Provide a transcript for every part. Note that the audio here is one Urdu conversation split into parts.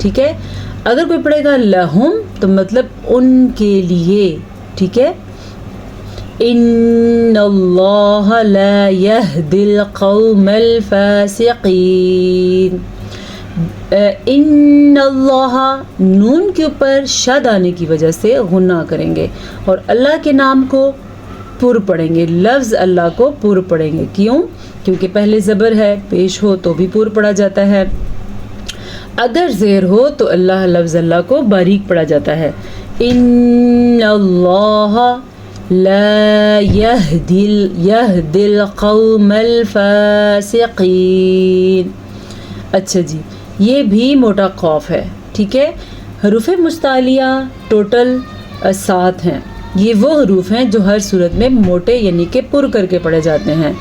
ٹھیک ہے. اگر کوئی پڑھے گا لہم تو مطلب ان کے لیے. ٹھیک ہے. ان اللہ لا یہدی القوم الفاسقین. ان اللہ نون کے اوپر شد آنے کی وجہ سے غنہ کریں گے اور اللہ کے نام کو پر پڑھیں گے. لفظ اللہ کو پر پڑھیں گے. کیوں؟ کیونکہ پہلے زبر ہے، پیش ہو تو بھی پر پڑھا جاتا ہے. اگر زیر ہو تو لفظ اللہ کو باریک پڑھا جاتا ہے. ان اللہ لا یہدی القوم الفاسقین. اچھا جی، یہ بھی موٹا قاف ہے. ٹھیک ہے. حروف مستعلیہ ٹوٹل 7 ہیں. یہ وہ حروف ہیں جو ہر صورت میں موٹے یعنی کہ پر کر کے پڑھے جاتے ہیں.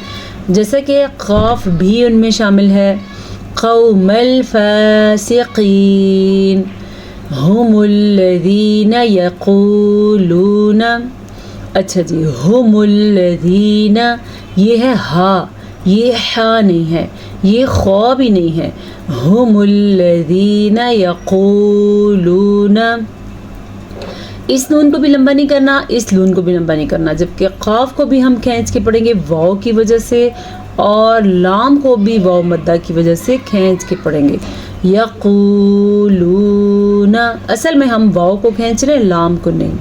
جیسا کہ قاف بھی ان میں شامل ہے. قوم الفاسقین هم الذین یقولون. اچھا جی، هم الذین یہ ہے ہا، یہ ہا نہیں ہے، یہ خوا بھی نہیں ہے. هم الذین یقولون. اس نون کو بھی لمبا نہیں کرنا، اس نون کو بھی لمبا نہیں کرنا. جبکہ قاف کو بھی ہم کھینچ کے پڑھیں گے واو کی وجہ سے، اور لام کو بھی واو مدہ کی وجہ سے کھینچ کے پڑھیں گے. یقولون اصل میں ہم واو کو کھینچ رہے ہیں، لام کو نہیں.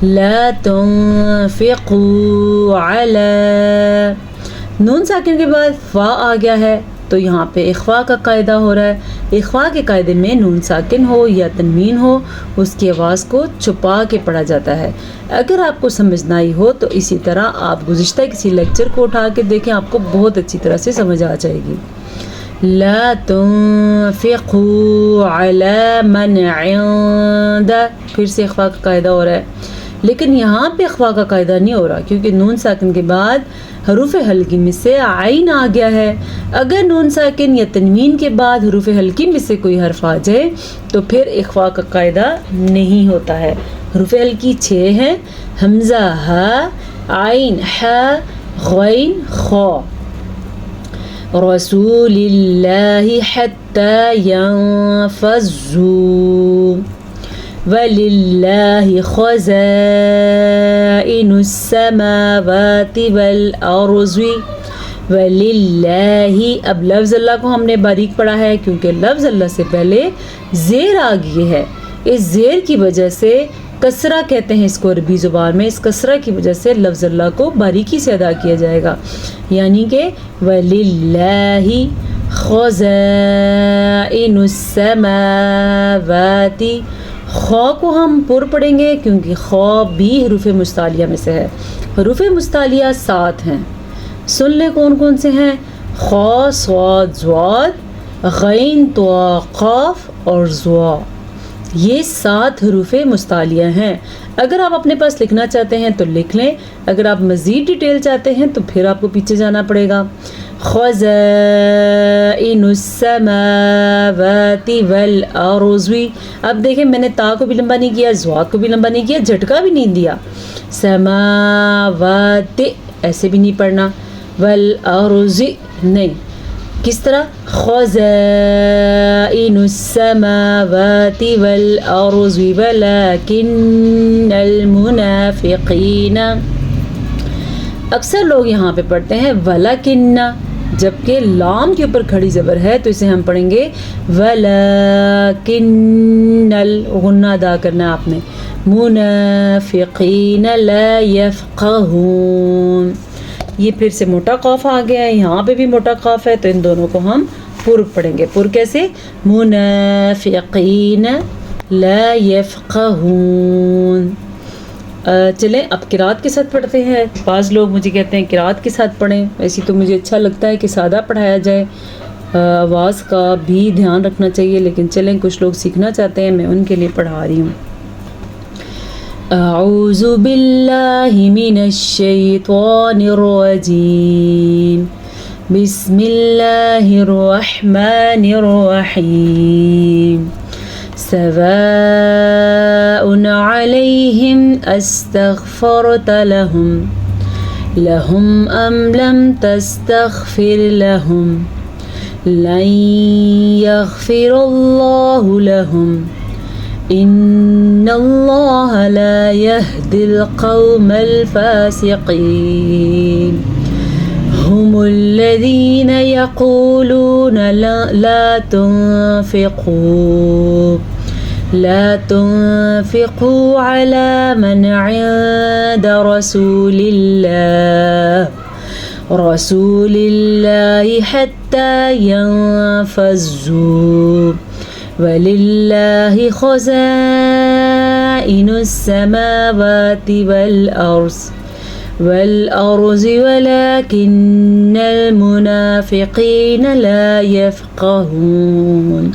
لا تنفقوا علی. نون ساکن کے بعد فا آ گیا ہے تو یہاں پہ اخفا کا قاعدہ ہو رہا ہے. اخفا کے قاعدے میں نون ساکن ہو یا تنوین ہو اس کی آواز کو چھپا کے پڑھا جاتا ہے. اگر آپ کو سمجھنا ہی ہو تو اسی طرح آپ گزشتہ کسی لیکچر کو اٹھا کے دیکھیں، آپ کو بہت اچھی طرح سے سمجھ آ جائے گی. لا تنفقوا علی من عند. پھر سے اخفا کا قاعدہ ہو رہا ہے، لیکن یہاں پہ اخفا کا قاعدہ نہیں ہو رہا کیونکہ نون ساکن کے بعد حروف حلقی میں سے عین آ گیا ہے. اگر نون ساکن یا تنوین کے بعد حروف حلقی میں سے کوئی حرف آ جائے تو پھر اخفا کا قاعدہ نہیں ہوتا ہے. حروف حلقی 6 ہیں: حمزہ، ہا، عین، حا، غین، خا. رسول اللہ حتی ینفذوا. وَلِلَّهِ خَزَائِنُ السَّمَاوَاتِ وَالْأَرْضِ. وَلِلَّهِ. اب لفظ اللہ کو ہم نے باریک پڑھا ہے کیونکہ لفظ اللہ سے پہلے زیر آ گئی ہے. اس زیر کی وجہ سے کسرہ کہتے ہیں اس کو عربی زبان میں. اس کسرہ کی وجہ سے لفظ اللہ کو باریکی سے ادا کیا جائے گا، یعنی کہ وَلِلَّهِ خَزَائِنُ السَّمَاوَاتِ. خا کو ہم پر پڑھیں گے کیونکہ خا بھی حروف مستعلیہ میں سے ہے. حروف مستعلیہ 7 ہیں. سن لیں کون کون سے ہیں: خا، صاد، ضاد، غین، طا، قاف اور ضا. یہ 7 حروف مستعلیہ ہیں. اگر آپ اپنے پاس لکھنا چاہتے ہیں تو لکھ لیں، اگر آپ مزید ڈیٹیل چاہتے ہیں تو پھر آپ کو پیچھے جانا پڑے گا. خزائن السماوات والارض. اب دیکھیں میں نے تا کو بھی لمبا نہیں کیا، زواد کو بھی لمبا نہیں کیا، جھٹکا بھی نہیں دیا. سماوات ایسے بھی نہیں پڑھنا، والارض نہیں. کس طرح؟ خزائن السماوات والارض ولكن المنافقین. اکثر لوگ یہاں پہ پڑھتے ہیں ولیکن، جبکہ لام کے اوپر کھڑی زبر ہے تو اسے ہم پڑھیں گے ولیکن. غنہ ادا کرنا آپ نے. منافقین لا یفقہون. یہ پھر سے موٹا قاف آ گیا ہے، یہاں پہ بھی موٹا قاف ہے تو ان دونوں کو ہم پر پڑھیں گے. پر کیسے؟ منافقین لا یفقہون. چلیں اب قرات کے ساتھ پڑھتے ہیں. بعض لوگ مجھے کہتے ہیں قرات کے ساتھ پڑھیں، ایسی تو مجھے اچھا لگتا ہے کہ سادہ پڑھایا جائے، آواز کا بھی دھیان رکھنا چاہیے، لیکن چلیں کچھ لوگ سیکھنا چاہتے ہیں، میں ان کے لیے پڑھا رہی ہوں. اعوذ باللہ من الشیطان الرجیم. بسم اللہ الرحمن الرحیم. سواء علیہم استغفرت لهم ام لم تستغفر لهم لن يغفر الله لهم إن الله لا يهدي القوم الفاسقين هم الذين يقولون لا تنفقوا على من عند رسول الله حتى ينفذوا ولله خزائن السماوات والأرض ولكن المنافقين لا يفقهون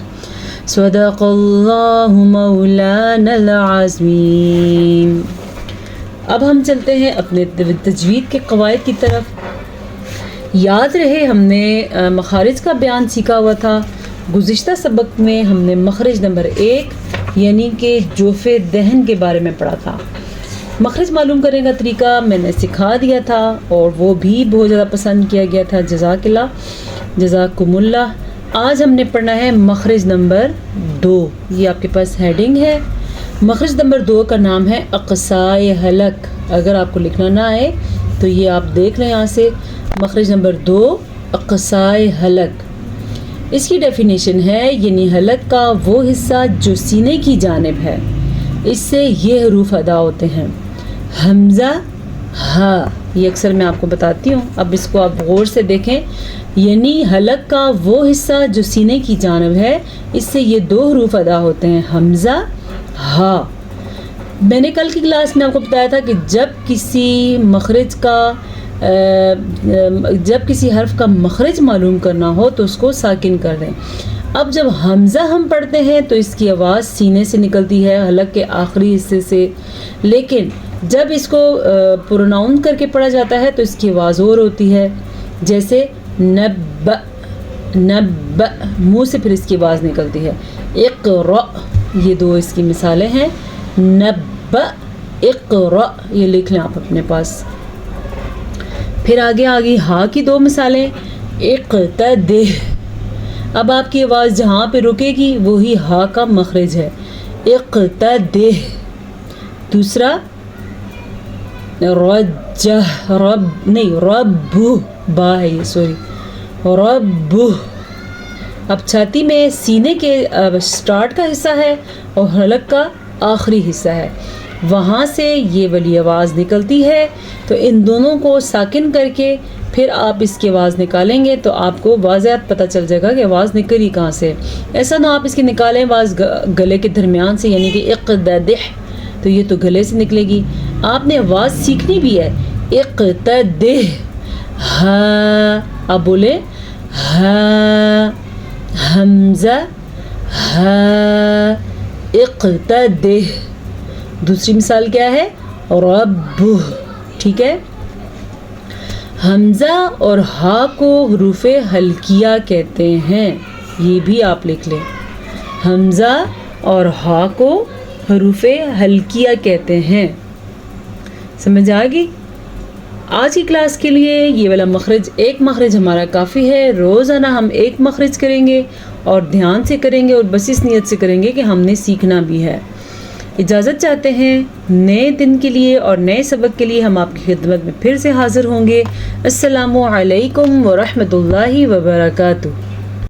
صدق اللہ مولانا العظیم۔ اب ہم چلتے ہیں اپنے تجوید کے قواعد کی طرف۔ یاد رہے ہم نے مخارج کا بیان سیکھا ہوا تھا۔ گزشتہ سبق میں ہم نے مخرج نمبر 1 یعنی کہ جوف دہن کے بارے میں پڑھا تھا۔ مخرج معلوم کرنے کا طریقہ میں نے سکھا دیا تھا اور وہ بھی بہت زیادہ پسند کیا گیا تھا۔ جزاکم اللہ۔ آج ہم نے پڑھنا ہے مخرج نمبر 2۔ یہ آپ کے پاس ہیڈنگ ہے۔ مخرج نمبر 2 کا نام ہے اقصائے حلق۔ اگر آپ کو لکھنا نہ آئے تو یہ آپ دیکھ لیں یہاں سے۔ مخرج نمبر 2 اقصائے حلق۔ اس کی ڈیفینیشن ہے یعنی حلق کا وہ حصہ جو سینے کی جانب ہے، اس سے یہ حروف ادا ہوتے ہیں: حمزہ، ہا۔ یہ اکثر میں آپ کو بتاتی ہوں، اب اس کو آپ غور سے دیکھیں۔ یعنی حلق کا وہ حصہ جو سینے کی جانب ہے، اس سے یہ 2 حروف ادا ہوتے ہیں: حمزہ، ہا۔ میں نے کل کی کلاس میں آپ کو بتایا تھا کہ جب کسی حرف کا مخرج معلوم کرنا ہو تو اس کو ساکن کر دیں۔ اب جب حمزہ ہم پڑھتے ہیں تو اس کی آواز سینے سے نکلتی ہے، حلق کے آخری حصے سے، لیکن جب اس کو پروناؤن کر کے پڑھا جاتا ہے تو اس کی آواز اور ہوتی ہے، جیسے نب، منہ سے پھر اس کی آواز نکلتی ہے۔ اقرأ، یہ 2 اس کی مثالیں ہیں۔ نب، اقرأ، یہ لکھ لیں آپ اپنے پاس۔ پھر آگے ہا کی 2 مثالیں۔ اقتدہ، اب آپ کی آواز جہاں پہ رکے گی وہی ہا کا مخرج ہے۔ اقتدہ۔ دوسرا رجہ، رب، با ہے یہ، سوری، رب۔ اب چھاتی میں سینے کے سٹارٹ کا حصہ ہے اور حلق کا آخری حصہ ہے، وہاں سے یہ والی آواز نکلتی ہے۔ تو ان دونوں کو ساکن کر کے پھر آپ اس کی آواز نکالیں گے تو آپ کو واضح پتہ چل جائے گا کہ آواز نکلی کہاں سے۔ ایسا نہ آپ اس کی نکالیں آواز گلے کے درمیان سے، یعنی کہ اقتدہ، تو یہ تو گلے سے نکلے گی۔ آپ نے آواز سیکھنی بھی ہے۔ اقتدہ، ہا، اب بولے ہا، حمزہ، ہا، اقتدہ۔ دوسری مثال کیا ہے؟ رب، ٹھیک ہے۔ حمزہ اور ہا کو حروف حلقیہ کہتے ہیں، یہ بھی آپ لکھ لیں۔ حمزہ اور ہا کو حروف حلقیہ کہتے ہیں۔ سمجھ آ گئی؟ آج کی کلاس کے لیے یہ والا مخرج، 1 مخرج ہمارا کافی ہے۔ روزانہ ہم 1 مخرج کریں گے اور دھیان سے کریں گے اور بس اس نیت سے کریں گے کہ ہم نے سیکھنا بھی ہے۔ اجازت چاہتے ہیں، نئے دن کے لیے اور نئے سبق کے لیے ہم آپ کی خدمت میں پھر سے حاضر ہوں گے۔ السلام علیکم ورحمۃ اللہ وبرکاتہ۔